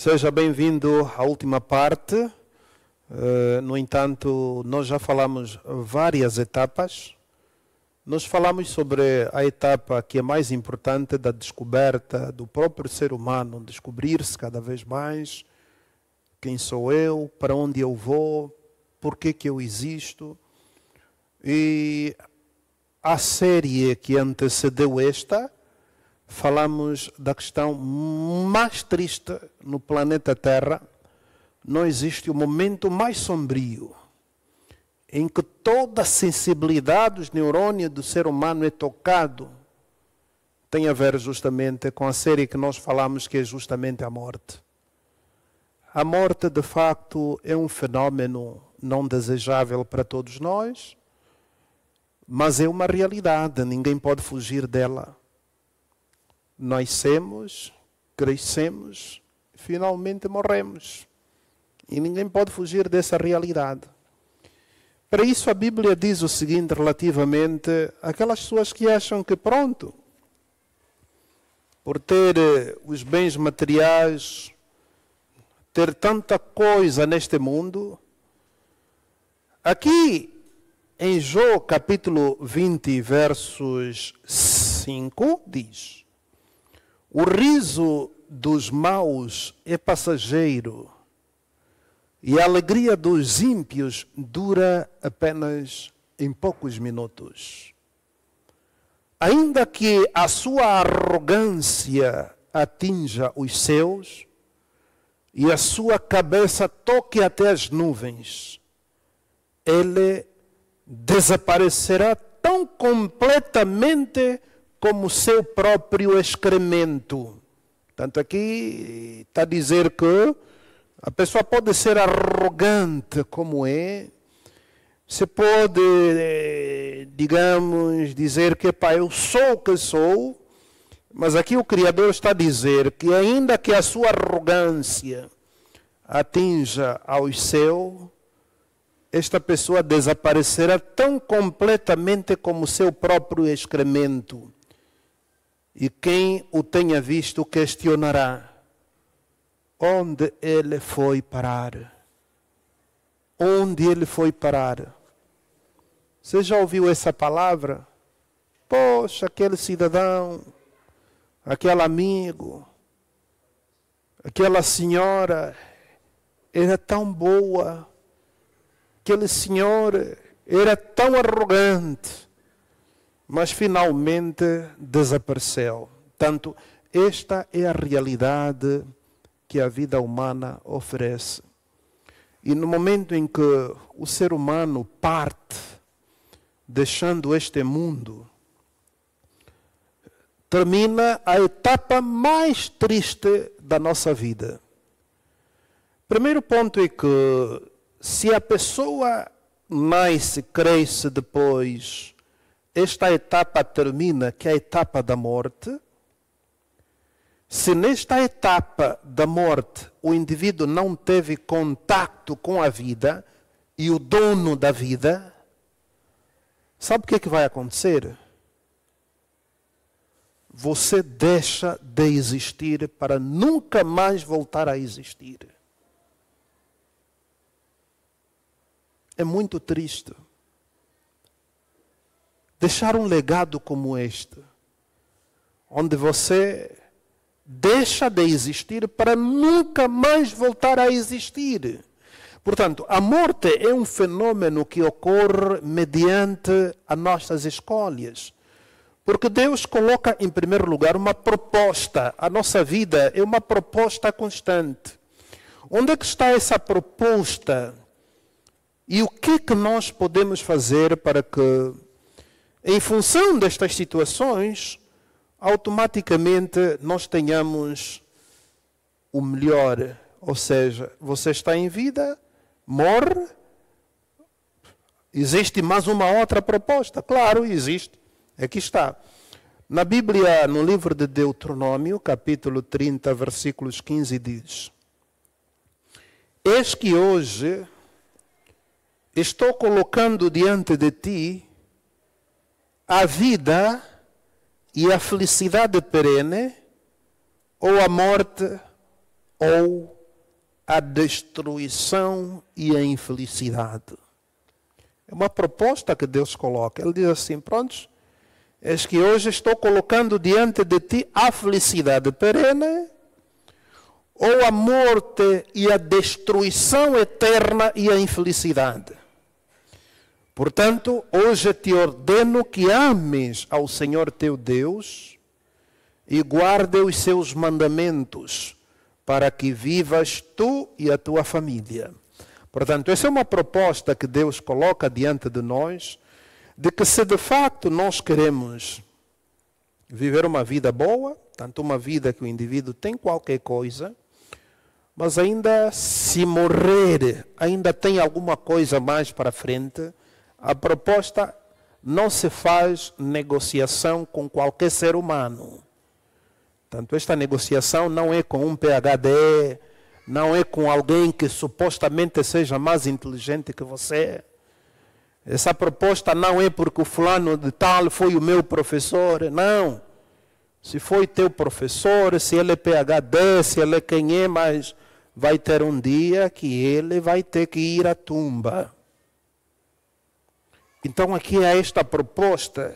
Seja bem-vindo à última parte. No entanto, nós já falamos várias etapas. Nós falamos sobre a etapa que é mais importante da descoberta do próprio ser humano, descobrir-se cada vez mais quem sou eu, para onde eu vou, por que eu existo. E a série que antecedeu esta, falamos da questão mais triste no planeta Terra. Não existe um momento mais sombrio em que toda a sensibilidade dos neurônios do ser humano é tocado. Tem a ver justamente com a série que nós falamos, que é justamente a morte. A morte, de facto, é um fenómeno não desejável para todos nós, mas é uma realidade, ninguém pode fugir dela. Nascemos, crescemos, finalmente morremos. E ninguém pode fugir dessa realidade. Para isso a Bíblia diz o seguinte relativamente àquelas pessoas que acham que pronto, por ter os bens materiais, ter tanta coisa neste mundo. Aqui em Jó capítulo 20, versos 5, diz: o riso dos maus é passageiro, e a alegria dos ímpios dura apenas em poucos minutos. Ainda que a sua arrogância atinja os céus e a sua cabeça toque até as nuvens, ele desaparecerá tão completamente como seu próprio excremento. Tanto aqui está a dizer que a pessoa pode ser arrogante como é, você pode, digamos, dizer que eu sou o que sou, mas aqui o Criador está a dizer que ainda que a sua arrogância atinja ao céu, esta pessoa desaparecerá tão completamente como seu próprio excremento. E quem o tenha visto questionará: onde ele foi parar? Onde ele foi parar? Você já ouviu essa palavra? Poxa, aquele cidadão, aquele amigo, aquela senhora era tão boa, aquele senhor era tão arrogante, mas finalmente desapareceu. Portanto, esta é a realidade que a vida humana oferece. E no momento em que o ser humano parte, deixando este mundo, termina a etapa mais triste da nossa vida. Primeiro ponto é que, se a pessoa nasce, cresce depois, esta etapa termina, que é a etapa da morte. Se nesta etapa da morte o indivíduo não teve contato com a vida e o dono da vida, sabe o que vai acontecer? Você deixa de existir para nunca mais voltar a existir. É muito triste deixar um legado como este, onde você deixa de existir para nunca mais voltar a existir. Portanto, a morte é um fenômeno que ocorre mediante as nossas escolhas. Porque Deus coloca em primeiro lugar uma proposta. A nossa vida é uma proposta constante. Onde é que está essa proposta? E o que nós podemos fazer para que, em função destas situações, automaticamente nós tenhamos o melhor? Ou seja, você está em vida, morre, existe mais uma outra proposta? Claro, existe. Aqui está. Na Bíblia, no livro de Deuteronômio, capítulo 30, versículos 15, diz: eis que hoje estou colocando diante de ti a vida e a felicidade perene, ou a morte ou a destruição e a infelicidade. É uma proposta que Deus coloca. Ele diz assim, prontos, eis que hoje estou colocando diante de ti a felicidade perene ou a morte e a destruição eterna e a infelicidade. Portanto, hoje te ordeno que ames ao Senhor teu Deus e guarde os seus mandamentos, para que vivas tu e a tua família. Portanto, essa é uma proposta que Deus coloca diante de nós, de que se de facto nós queremos viver uma vida boa, tanto uma vida que o indivíduo tem qualquer coisa, mas ainda se morrer, ainda tem alguma coisa mais para frente, a proposta não se faz negociação com qualquer ser humano. Portanto, esta negociação não é com um PhD, não é com alguém que supostamente seja mais inteligente que você. Essa proposta não é porque o fulano de tal foi o meu professor. Não. Se foi teu professor, se ele é PhD, se ele é quem é, mas vai ter um dia que ele vai ter que ir à tumba. Então aqui há esta proposta,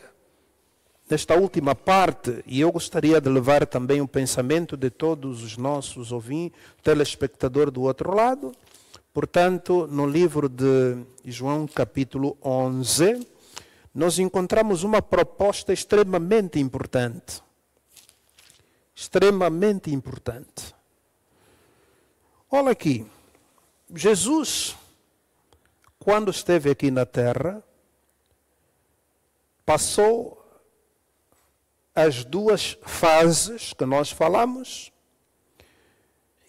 nesta última parte, e eu gostaria de levar também o pensamento de todos os nossos ouvintes, telespectadores do outro lado. Portanto, no livro de João capítulo 11, nós encontramos uma proposta extremamente importante. Extremamente importante. Olha aqui, Jesus, quando esteve aqui na terra, passou as duas fases que nós falamos,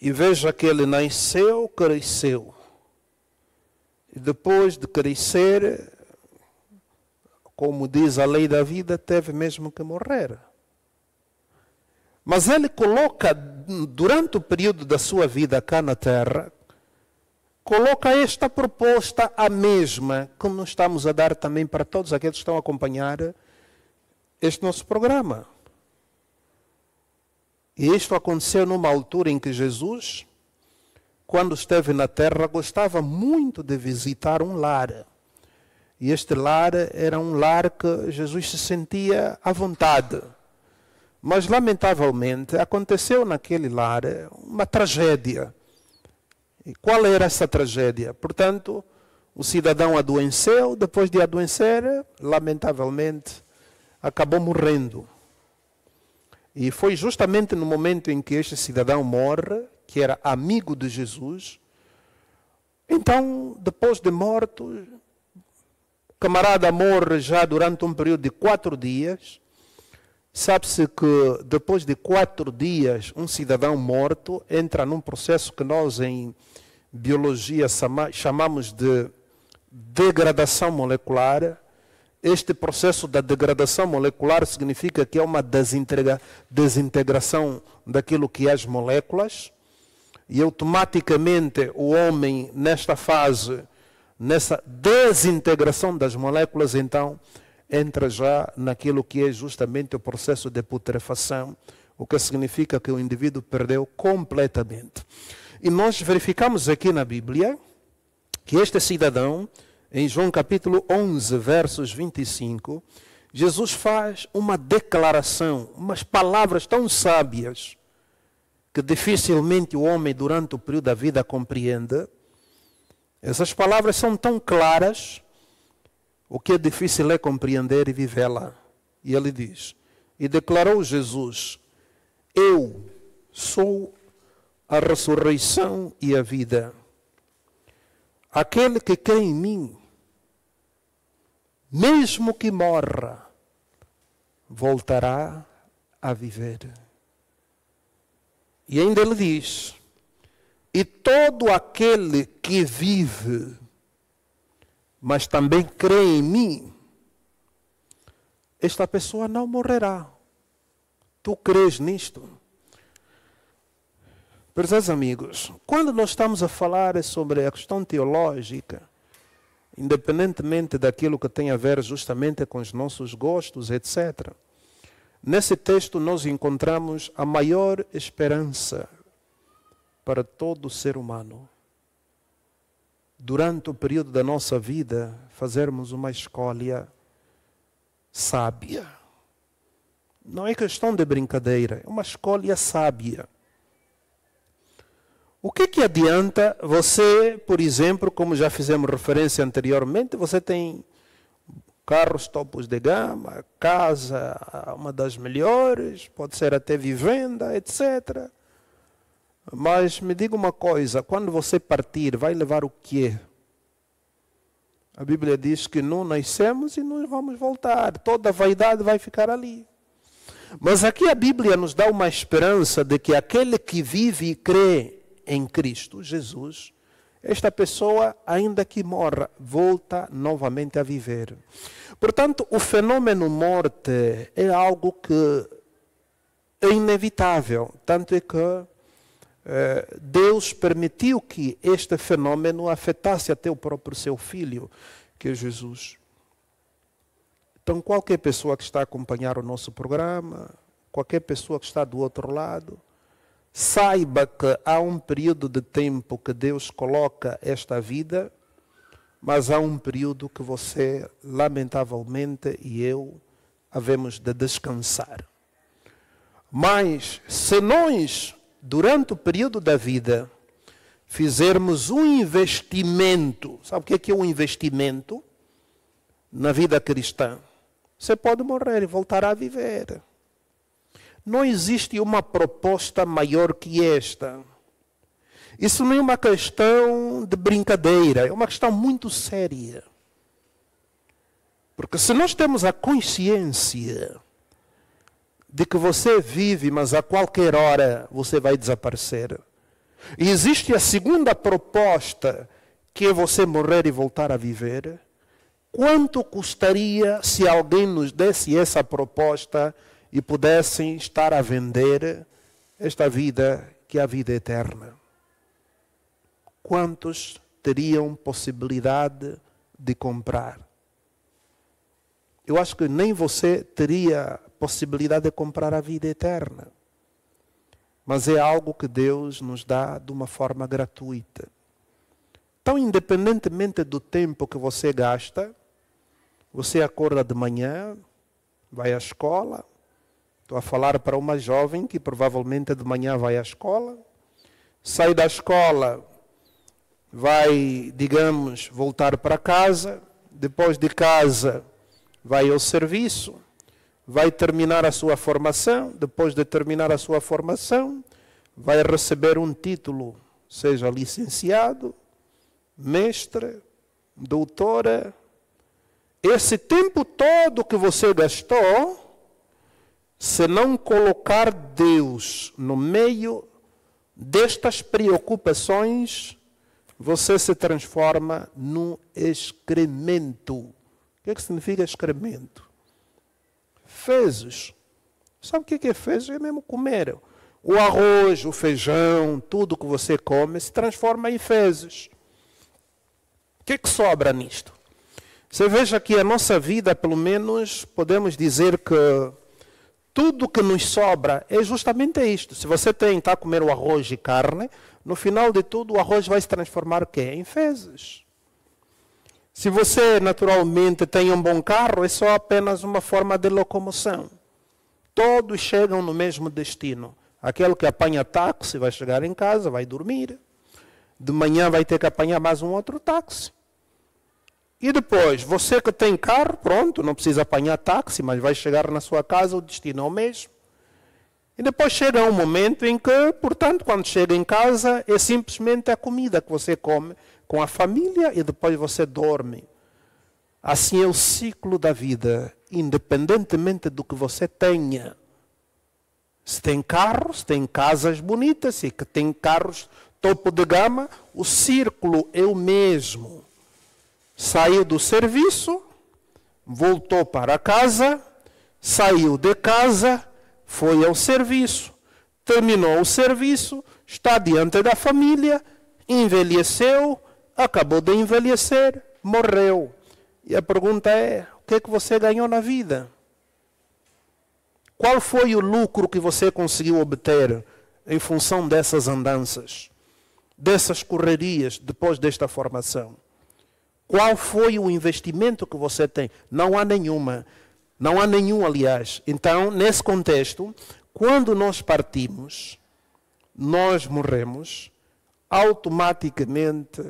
e veja que ele nasceu, cresceu. E depois de crescer, como diz a lei da vida, teve mesmo que morrer. Mas ele coloca, durante o período da sua vida cá na terra, coloca esta proposta a mesma, como nós estamos a dar também para todos aqueles que estão a acompanhar este nosso programa. E isto aconteceu numa altura em que Jesus, quando esteve na terra, gostava muito de visitar um lar. E este lar era um lar que Jesus se sentia à vontade. Mas, lamentavelmente, aconteceu naquele lar uma tragédia. E qual era essa tragédia? Portanto, o cidadão adoeceu, depois de adoecer, lamentavelmente, acabou morrendo. E foi justamente no momento em que este cidadão morre, que era amigo de Jesus. Então, depois de morto, o camarada morre já durante um período de 4 dias. Sabe-se que depois de 4 dias, um cidadão morto entra num processo que nós em biologia chamamos de degradação molecular. Este processo da degradação molecular significa que é uma desintegração daquilo que é as moléculas, e automaticamente o homem, nesta fase, nessa desintegração das moléculas, então, entra já naquilo que é justamente o processo de putrefação, o que significa que o indivíduo perdeu completamente. E nós verificamos aqui na Bíblia que este cidadão, em João capítulo 11, versos 25, Jesus faz uma declaração, umas palavras tão sábias, que dificilmente o homem durante o período da vida compreende. Essas palavras são tão claras, o que é difícil é compreender e vivê-la. E ele diz, e declarou Jesus, eu sou a ressurreição e a vida. Aquele que crê em mim, mesmo que morra, voltará a viver. E ainda ele diz, e todo aquele que vive, mas também crê em mim, esta pessoa não morrerá. Tu crês nisto? Prezados amigos, quando nós estamos a falar sobre a questão teológica, independentemente daquilo que tem a ver justamente com os nossos gostos, etc., nesse texto nós encontramos a maior esperança para todo ser humano, durante o período da nossa vida, fazermos uma escolha sábia. Não é questão de brincadeira, é uma escolha sábia. O que adianta você, por exemplo, como já fizemos referência anteriormente, você tem carros topos de gama, casa, uma das melhores, pode ser até vivenda, etc. Mas me diga uma coisa, quando você partir, vai levar o quê? A Bíblia diz que não nascemos e não vamos voltar. Toda a vaidade vai ficar ali. Mas aqui a Bíblia nos dá uma esperança de que aquele que vive e crê em Cristo Jesus, esta pessoa, ainda que morra, volta novamente a viver. Portanto, o fenômeno morte é algo que é inevitável. Tanto é que Deus permitiu que este fenômeno afetasse até o próprio seu filho, que é Jesus. Então, qualquer pessoa que está a acompanhar o nosso programa, qualquer pessoa que está do outro lado, saiba que há um período de tempo que Deus coloca esta vida, mas há um período que você, lamentavelmente, e eu, havemos de descansar. Mas, se nós, durante o período da vida, fizermos um investimento, sabe o que é um investimento? Na vida cristã. Você pode morrer e voltar a viver. Não existe uma proposta maior que esta. Isso não é uma questão de brincadeira, é uma questão muito séria. Porque se nós temos a consciência de que você vive, mas a qualquer hora você vai desaparecer, e existe a segunda proposta, que é você morrer e voltar a viver, quanto custaria se alguém nos desse essa proposta e pudessem estar a vender esta vida, que é a vida eterna? Quantos teriam possibilidade de comprar? Eu acho que nem você teria possibilidade de comprar a vida eterna. Mas é algo que Deus nos dá de uma forma gratuita. Então, independentemente do tempo que você gasta, você acorda de manhã, vai à escola. Estou a falar para uma jovem que provavelmente de manhã vai à escola. Sai da escola, vai, digamos, voltar para casa. Depois de casa, vai ao serviço. Vai terminar a sua formação. Depois de terminar a sua formação, vai receber um título, seja licenciado, mestre, doutora. Esse tempo todo que você gastou, se não colocar Deus no meio destas preocupações, você se transforma num excremento. O que significa excremento? Fezes. Sabe o que é fezes? É mesmo comer. O arroz, o feijão, tudo que você come se transforma em fezes. O que sobra nisto? Você veja que a nossa vida, pelo menos, podemos dizer que tudo que nos sobra é justamente isto. Se você está a comer o arroz e carne, no final de tudo o arroz vai se transformar em fezes. Se você naturalmente tem um bom carro, é só apenas uma forma de locomoção. Todos chegam no mesmo destino. Aquele que apanha táxi vai chegar em casa, vai dormir. De manhã vai ter que apanhar mais um outro táxi. E depois, você que tem carro, pronto, não precisa apanhar táxi, mas vai chegar na sua casa, o destino é o mesmo. E depois chega um momento em que, portanto, quando chega em casa, é simplesmente a comida que você come com a família e depois você dorme. Assim é o ciclo da vida, independentemente do que você tenha. Se tem carros, tem casas bonitas, se tem carros topo de gama, o círculo é o mesmo. Saiu do serviço, voltou para casa, saiu de casa, foi ao serviço, terminou o serviço, está diante da família, envelheceu, acabou de envelhecer, morreu. E a pergunta é, o que é que você ganhou na vida? Qual foi o lucro que você conseguiu obter em função dessas andanças? dessas correrias depois desta formação? Qual foi o investimento que você tem? Não há nenhuma. Não há nenhum, aliás. Então, nesse contexto, quando nós partimos, nós morremos, automaticamente,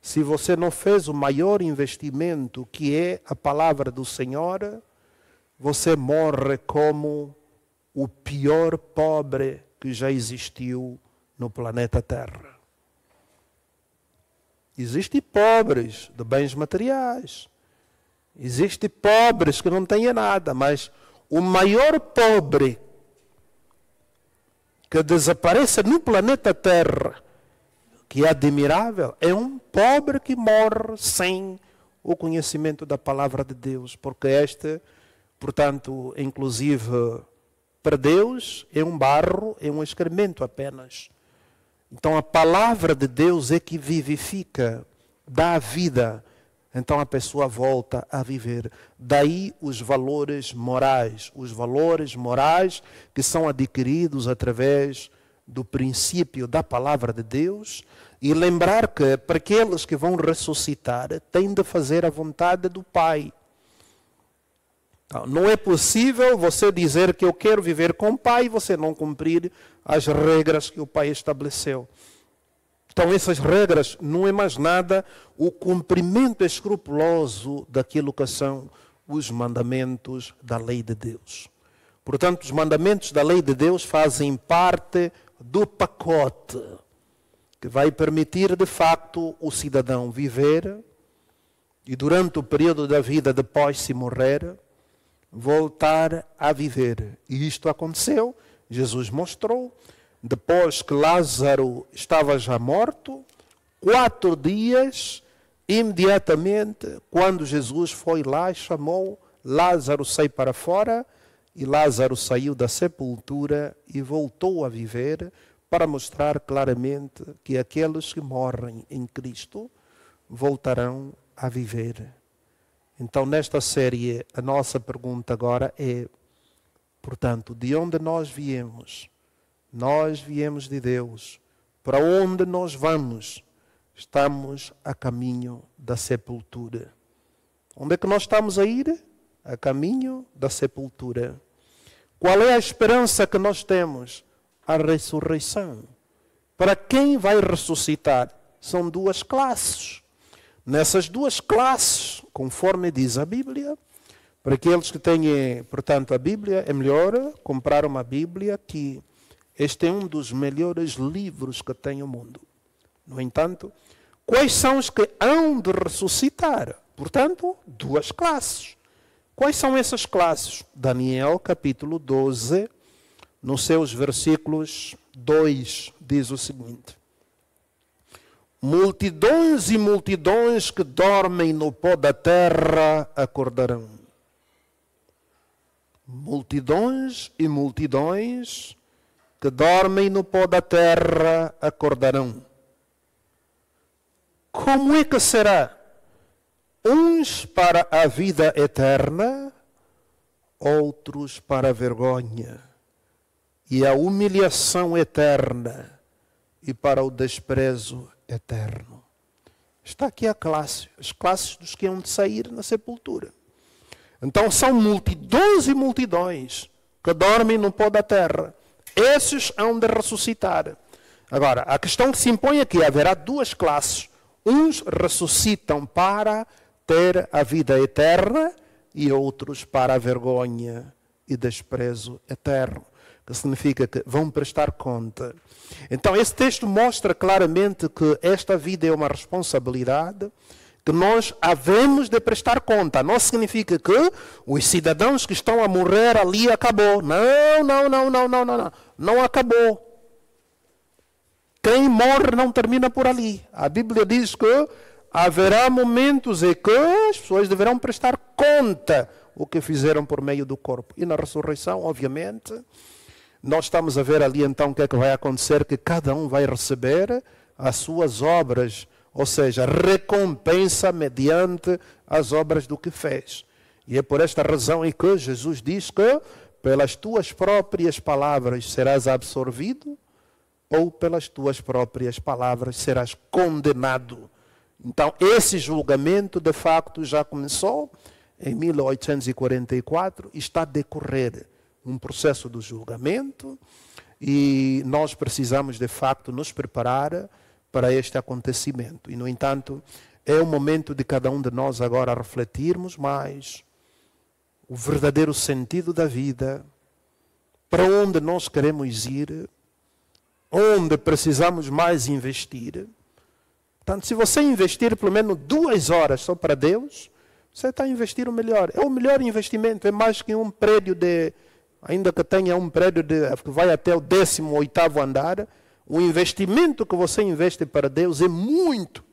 se você não fez o maior investimento, que é a palavra do Senhor, você morre como o pior pobre que já existiu no planeta Terra. Existem pobres de bens materiais. Existem pobres que não têm nada, mas o maior pobre que desaparece no planeta Terra, que é admirável, é um pobre que morre sem o conhecimento da palavra de Deus, porque este, portanto, inclusive para Deus, é um barro, é um excremento apenas. Então a palavra de Deus é que vivifica, dá vida. Então a pessoa volta a viver. Daí os valores morais que são adquiridos através do princípio da palavra de Deus. E lembrar que para aqueles que vão ressuscitar, têm de fazer a vontade do Pai. Então, não é possível você dizer que eu quero viver com o Pai e você não cumprir as regras que o Pai estabeleceu. Então essas regras não é mais nada o cumprimento escrupuloso daquilo que são os mandamentos da lei de Deus. Portanto, os mandamentos da lei de Deus fazem parte do pacote que vai permitir de facto o cidadão viver e durante o período da vida depois se morrer, voltar a viver. E isto aconteceu, Jesus mostrou, depois que Lázaro estava já morto, 4 dias, imediatamente, quando Jesus foi lá e chamou, Lázaro saiu para fora, e Lázaro saiu da sepultura e voltou a viver, para mostrar claramente que aqueles que morrem em Cristo voltarão a viver. Então, nesta série, a nossa pergunta agora é, portanto, de onde nós viemos? Nós viemos de Deus. Para onde nós vamos? Estamos a caminho da sepultura. Onde é que nós estamos a ir? A caminho da sepultura. Qual é a esperança que nós temos? A ressurreição. Para quem vai ressuscitar? São 2 classes. Nessas 2 classes, conforme diz a Bíblia, para aqueles que têm, portanto, a Bíblia, é melhor comprar uma Bíblia, que este é um dos melhores livros que tem o mundo. No entanto, quais são os que hão de ressuscitar? Portanto, 2 classes. Quais são essas classes? Daniel, capítulo 12, nos seus versículos 2, diz o seguinte: multidões e multidões que dormem no pó da terra acordarão. Multidões e multidões que dormem no pó da terra acordarão. Como é que será? Uns para a vida eterna, outros para a vergonha e a humilhação eterna e para o desprezo eterno. Está aqui a classe, as classes dos que hão de sair na sepultura. Então são multidões e multidões que dormem no pó da terra. Esses hão de ressuscitar. Agora, a questão que se impõe aqui, haverá 2 classes. Uns ressuscitam para ter a vida eterna e outros para a vergonha e desprezo eterno. Que significa que vão prestar conta. Então, esse texto mostra claramente que esta vida é uma responsabilidade que nós havemos de prestar conta. Não significa que os cidadãos que estão a morrer ali acabou. Não acabou. Quem morre não termina por ali. A Bíblia diz que haverá momentos em que as pessoas deverão prestar conta o que fizeram por meio do corpo. E na ressurreição, obviamente, nós estamos a ver ali então o que é que vai acontecer, que cada um vai receber as suas obras, ou seja, recompensa mediante as obras do que fez. E é por esta razão em que Jesus diz que pelas tuas próprias palavras serás absorvido ou pelas tuas próprias palavras serás condenado. Então, esse julgamento, de facto, já começou em 1844, está a decorrer um processo do julgamento e nós precisamos, de facto, nos preparar para este acontecimento. E, no entanto, é o momento de cada um de nós agora refletirmos mais o verdadeiro sentido da vida, para onde nós queremos ir, onde precisamos mais investir. Portanto, se você investir pelo menos 2 horas só para Deus, você está a investir o melhor. É o melhor investimento, é mais que um prédio ainda que tenha um prédio que vai até o 18º andar, o investimento que você investe para Deus é muito,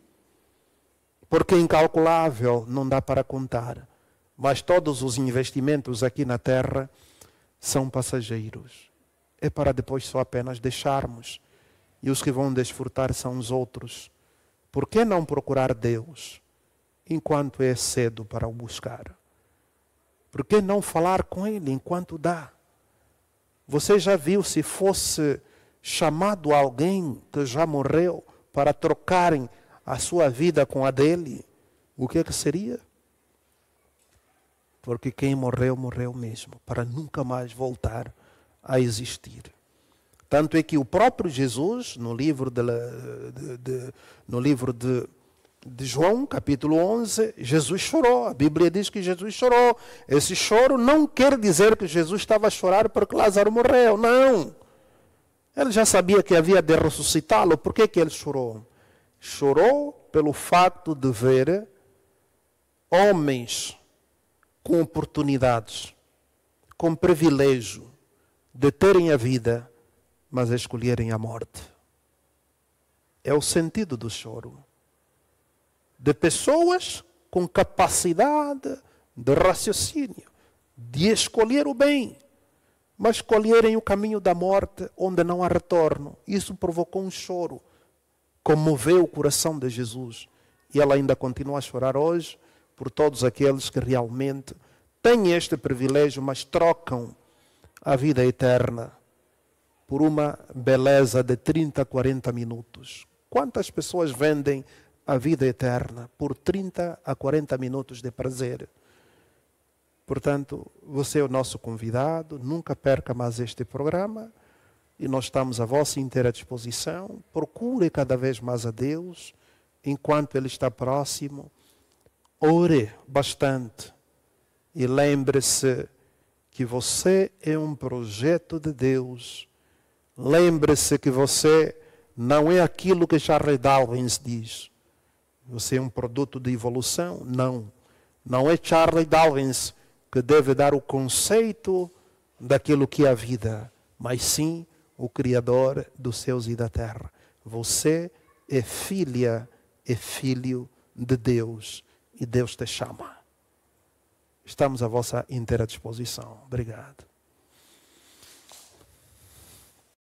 porque é incalculável, não dá para contar. Mas todos os investimentos aqui na terra são passageiros. É para depois só apenas deixarmos. E os que vão desfrutar são os outros. Por que não procurar Deus enquanto é cedo para o buscar? Por que não falar com Ele enquanto dá? Você já viu, se fosse chamado alguém que já morreu para trocarem a sua vida com a dele, o que seria? Porque quem morreu, morreu mesmo, para nunca mais voltar a existir. Tanto é que o próprio Jesus, no livro de João, capítulo 11, Jesus chorou. A Bíblia diz que Jesus chorou. Esse choro não quer dizer que Jesus estava a chorar porque Lázaro morreu. Não. Ele já sabia que havia de ressuscitá-lo. Por que ele chorou? Chorou pelo fato de ver homens com oportunidades, com privilégio de terem a vida, mas escolherem a morte. É o sentido do choro. De pessoas com capacidade de raciocínio, de escolher o bem, mas escolherem o caminho da morte onde não há retorno. Isso provocou um choro, comoveu o coração de Jesus. E ela ainda continua a chorar hoje por todos aqueles que realmente têm este privilégio, mas trocam a vida eterna por uma beleza de 30, 40 minutos. Quantas pessoas vendem a vida eterna por 30 a 40 minutos de prazer? Portanto, você é o nosso convidado, nunca perca mais este programa e nós estamos à vossa inteira disposição. Procure cada vez mais a Deus enquanto Ele está próximo. Ore bastante e lembre-se que você é um projeto de Deus. Lembre-se que você não é aquilo que Charles Darwin diz. Você é um produto de evolução? Não. Não é Charles Darwin que deve dar o conceito daquilo que é a vida, mas sim o Criador dos céus e da terra. Você é filha, é filho de Deus e Deus te chama. Estamos à vossa inteira disposição. Obrigado.